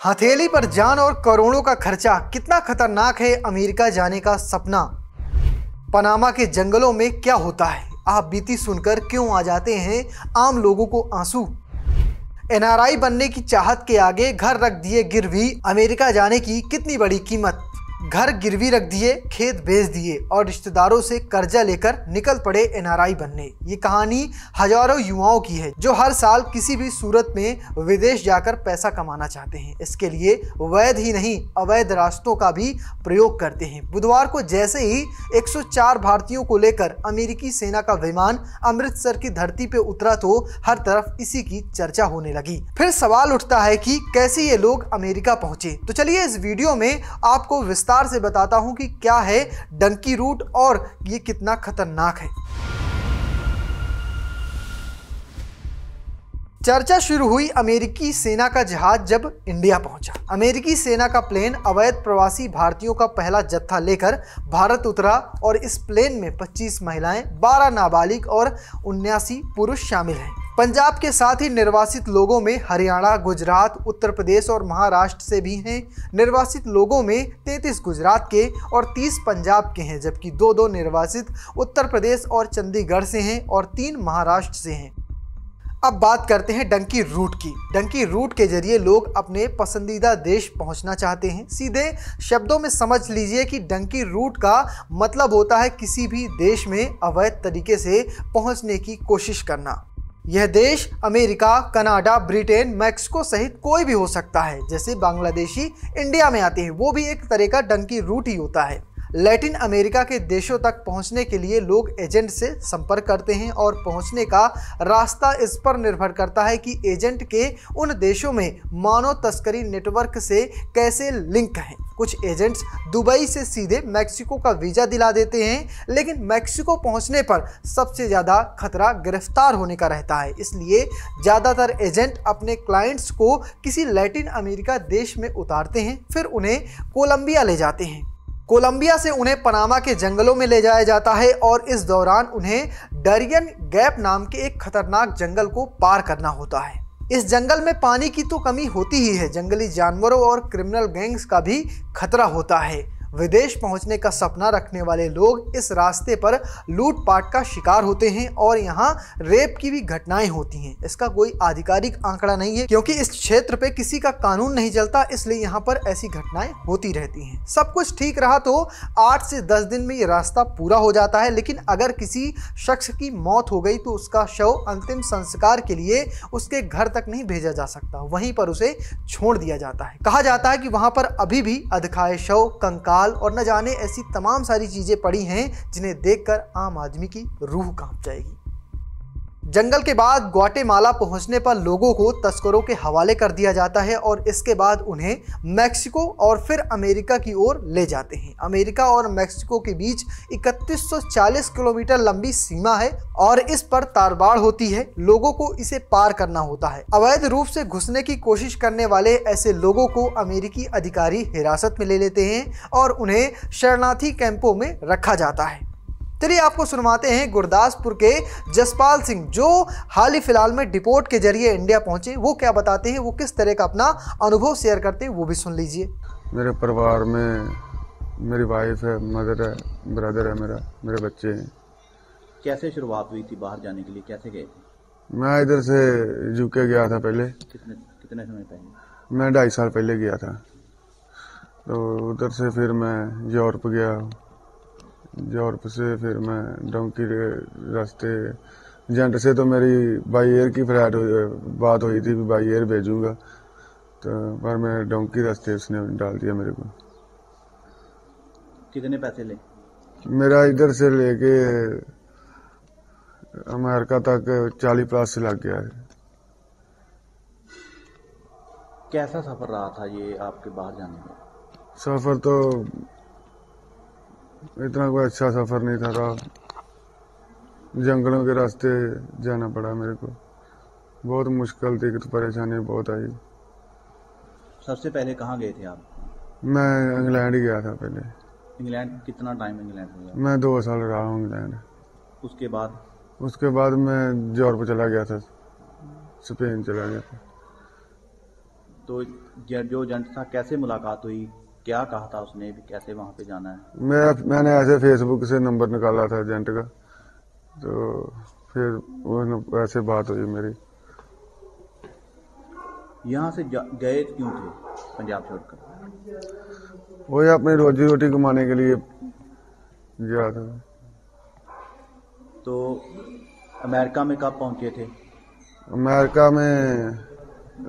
हथेली पर जान और करोड़ों का खर्चा, कितना खतरनाक है अमेरिका जाने का सपना। पनामा के जंगलों में क्या होता है, आप बीती सुनकर क्यों आ जाते हैं आम लोगों को आंसू। एनआरआई बनने की चाहत के आगे घर रख दिए गिरवी, अमेरिका जाने की कितनी बड़ी कीमत। घर गिरवी रख दिए, खेत बेच दिए और रिश्तेदारों से कर्जा लेकर निकल पड़े एनआरआई बनने। ये कहानी हजारों युवाओं की है जो हर साल किसी भी सूरत में विदेश जाकर पैसा कमाना चाहते हैं। इसके लिए वैध ही नहीं, अवैध रास्तों का भी प्रयोग करते हैं। बुधवार को जैसे ही 104 भारतीयों को लेकर अमेरिकी सेना का विमान अमृतसर की धरती पे उतरा तो हर तरफ इसी की चर्चा होने लगी। फिर सवाल उठता है कि कैसे ये लोग अमेरिका पहुंचे। तो चलिए इस वीडियो में आपको विस्तार से बताता हूं कि क्या है डंकी रूट और ये कितना खतरनाक है। चर्चा शुरू हुई अमेरिकी सेना का जहाज जब इंडिया पहुंचा। अमेरिकी सेना का प्लेन अवैध प्रवासी भारतीयों का पहला जत्था लेकर भारत उतरा और इस प्लेन में 25 महिलाएं, 12 नाबालिग और 79 पुरुष शामिल हैं। पंजाब के साथ ही निर्वासित लोगों में हरियाणा, गुजरात, उत्तर प्रदेश और महाराष्ट्र से भी हैं। निर्वासित लोगों में 33 गुजरात के और 30 पंजाब के हैं, जबकि 2 निर्वासित उत्तर प्रदेश और चंडीगढ़ से हैं और 3 महाराष्ट्र से हैं। अब बात करते हैं डंकी रूट की। डंकी रूट के जरिए लोग अपने पसंदीदा देश पहुंचना चाहते हैं। सीधे शब्दों में समझ लीजिए कि डंकी रूट का मतलब होता है किसी भी देश में अवैध तरीके से पहुंचने की कोशिश करना। यह देश अमेरिका, कनाडा, ब्रिटेन, मैक्सिको सहित कोई भी हो सकता है। जैसे बांग्लादेशी इंडिया में आते हैं, वो भी एक तरह का डंकी रूट ही होता है। लैटिन अमेरिका के देशों तक पहुंचने के लिए लोग एजेंट से संपर्क करते हैं और पहुंचने का रास्ता इस पर निर्भर करता है कि एजेंट के उन देशों में मानव तस्करी नेटवर्क से कैसे लिंक हैं। कुछ एजेंट्स दुबई से सीधे मैक्सिको का वीज़ा दिला देते हैं, लेकिन मैक्सिको पहुंचने पर सबसे ज़्यादा खतरा गिरफ्तार होने का रहता है। इसलिए ज़्यादातर एजेंट अपने क्लाइंट्स को किसी लैटिन अमेरिका देश में उतारते हैं, फिर उन्हें कोलंबिया ले जाते हैं। कोलंबिया से उन्हें पनामा के जंगलों में ले जाया जाता है और इस दौरान उन्हें डरियन गैप नाम के एक खतरनाक जंगल को पार करना होता है। इस जंगल में पानी की तो कमी होती ही है, जंगली जानवरों और क्रिमिनल गैंग्स का भी खतरा होता है। विदेश पहुंचने का सपना रखने वाले लोग इस रास्ते पर लूटपाट का शिकार होते हैं और यहाँ रेप की भी घटनाएं होती हैं। इसका कोई आधिकारिक आंकड़ा नहीं है क्योंकि इस क्षेत्र पे किसी का कानून नहीं चलता, इसलिए यहाँ पर ऐसी घटनाएं होती रहती हैं। सब कुछ ठीक रहा तो 8 से 10 दिन में ये रास्ता पूरा हो जाता है, लेकिन अगर किसी शख्स की मौत हो गई तो उसका शव अंतिम संस्कार के लिए उसके घर तक नहीं भेजा जा सकता, वहीं पर उसे छोड़ दिया जाता है। कहा जाता है कि वहाँ पर अभी भी अधखाए शव, कंकाल और न जाने ऐसी तमाम सारी चीजें पड़ी हैं जिन्हें देखकर आम आदमी की रूह कांप जाएगी। जंगल के बाद ग्वाटेमाला पहुंचने पर लोगों को तस्करों के हवाले कर दिया जाता है और इसके बाद उन्हें मैक्सिको और फिर अमेरिका की ओर ले जाते हैं। अमेरिका और मैक्सिको के बीच 3140 किलोमीटर लंबी सीमा है और इस पर तारबाड़ होती है। लोगों को इसे पार करना होता है। अवैध रूप से घुसने की कोशिश करने वाले ऐसे लोगों को अमेरिकी अधिकारी हिरासत में ले लेते हैं और उन्हें शरणार्थी कैंपों में रखा जाता है। चलिए आपको सुनवाते हैं गुरदासपुर के जसपाल सिंह, जो हाल ही फिलहाल में डिपोर्ट के जरिए इंडिया पहुंचे। वो क्या बताते हैं, वो किस तरह का अपना अनुभव शेयर करते हैं, वो भी सुन लीजिए। मेरे परिवार में मेरी वाइफ है, मदर है, ब्रदर है, मेरे बच्चे हैं। कैसे शुरुआत हुई थी बाहर जाने के लिए, कैसे गए थे? मैं इधर से यूके गया था पहले। कितने समय पहले? मैं 2.5 साल पहले गया था। तो उधर से फिर मैं यूरोप गया। यूरोप से फिर मैं डोंकी रास्ते एजेंट से, तो मेरी बाई एयर की फ्लाइट बात हुई थी, बाई एयर भेजूंगा, तो पर मैं डोंकी रास्ते उसने डाल दिया मेरे को। कितने पैसे ले? मेरा इधर से लेके अमेरिका तक 40+ लग गया है। कैसा सफर रहा था ये आपके बाहर जाने का? सफर तो इतना कोई अच्छा सफर नहीं था। जंगलों के रास्ते जाना पड़ा मेरे को, बहुत मुश्किल थी, तो परेशानी बहुत आई। सबसे पहले कहाँ गए थे आप? मैं इंग्लैंड गया था पहले। इंग्लैंड कितना टाइम इंग्लैंड हो गया? मैं 2 साल रहा हूँ इंग्लैंड। उसके बाद मैं यूरोप चला गया था, स्पेन चला गया था। तो जो एजेंट था, कैसे मुलाकात हुई, क्या कहा था उसने भी, कैसे वहां पे जाना है? मैंने ऐसे फेसबुक से नंबर निकाला था एजेंट का, तो फिर वो ऐसे बात हुई मेरी। यहाँ से गए क्यों थे पंजाब छोड़कर? वही अपनी रोजी रोटी कमाने के लिए गया था। तो अमेरिका में कब पहुंचे थे? अमेरिका में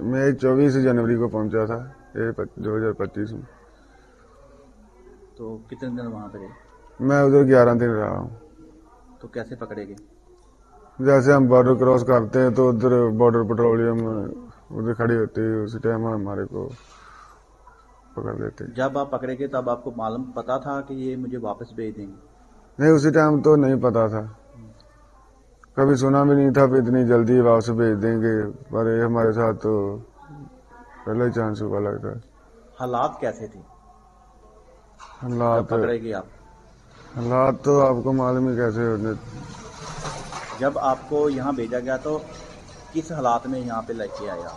मैं 24 जनवरी को पहुंचा था, 2025 में। तो कितने दिन वहां पे रहे? मैं उधर 11 दिन रहा हूँ। तो कैसे पकड़े गए? जैसे हम बॉर्डर क्रॉस करते हैं तो उधर बॉर्डर पेट्रोलियम उधर खड़ी होती है, उसी टाइम हमारे को पकड़ लेते हैं। जब आप पकड़े गए तब आपको मालूम पता था कि ये मुझे वापस भेज देंगे? नहीं, उसी टाइम तो नहीं पता था, कभी सुना भी नहीं था कि इतनी जल्दी वापस भेज देंगे, पर ये हमारे साथ तो पहले ही चांस हुआ लगता है। हालात कैसे थे हालात पकड़े गए आप? हालात तो आपको मालूम ही कैसे होते। जब आपको यहाँ भेजा गया तो किस हालात में यहाँ पे लेके आया?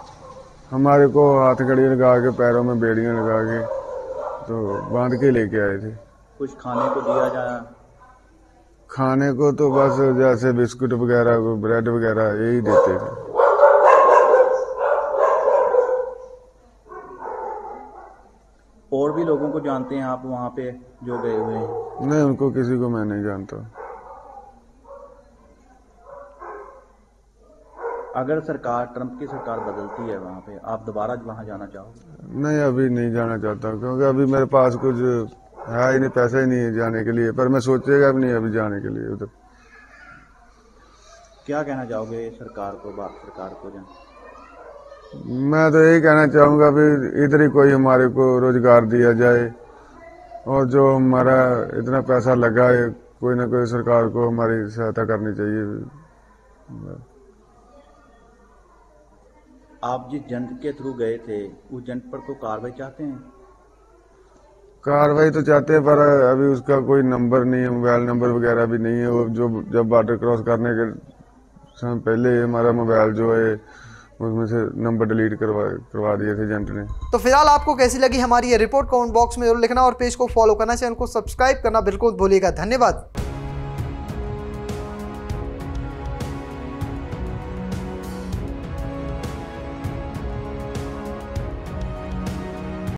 हमारे को हाथ कड़ी लगा के, पैरों में बेड़ियां लगा के, तो बांध के लेके आए थे। कुछ खाने को दिया जाए? खाने को तो बस जैसे बिस्कुट वगैरह, ब्रेड वगैरह यही देते थे। और भी लोगों को जानते हैं आप वहाँ पे जो गए हुए हैं? नहीं, उनको किसी को मैं नहीं जानता। अगर सरकार, ट्रंप की सरकार बदलती है वहाँ पे, आप दोबारा वहाँ जाना चाहोगे? नहीं, अभी नहीं जाना चाहता, क्योंकि अभी मेरे पास कुछ है ही नहीं, पैसा ही नहीं है जाने के लिए। पर मैं सोचेगा भी नहीं अभी जाने के लिए उधर। क्या कहना चाहोगे सरकार को, भारत सरकार को? मैं तो यही कहना चाहूंगा अभी इधर ही कोई हमारे को रोजगार दिया जाए, और जो हमारा इतना पैसा लगा है, कोई ना कोई सरकार को हमारी सहायता करनी चाहिए। आप जिस एजेंट के थ्रू गए थे, उस एजेंट पर कोई कार्रवाई चाहते हैं? कार्रवाई तो चाहते हैं, पर अभी उसका कोई नंबर नहीं है, मोबाइल नंबर वगैरह भी नहीं है। वो जो जब बॉर्डर क्रॉस करने के समय पहले हमारा मोबाइल जो है उसमें से नंबर डिलीट करवा दिए थे एजेंट ने। तो फिलहाल आपको कैसी लगी हमारी ये रिपोर्ट, कमेंट बॉक्स में जरूर लिखना और पेज को फॉलो करना, चैनल को सब्सक्राइब करना बिल्कुल भूलिएगा। धन्यवाद।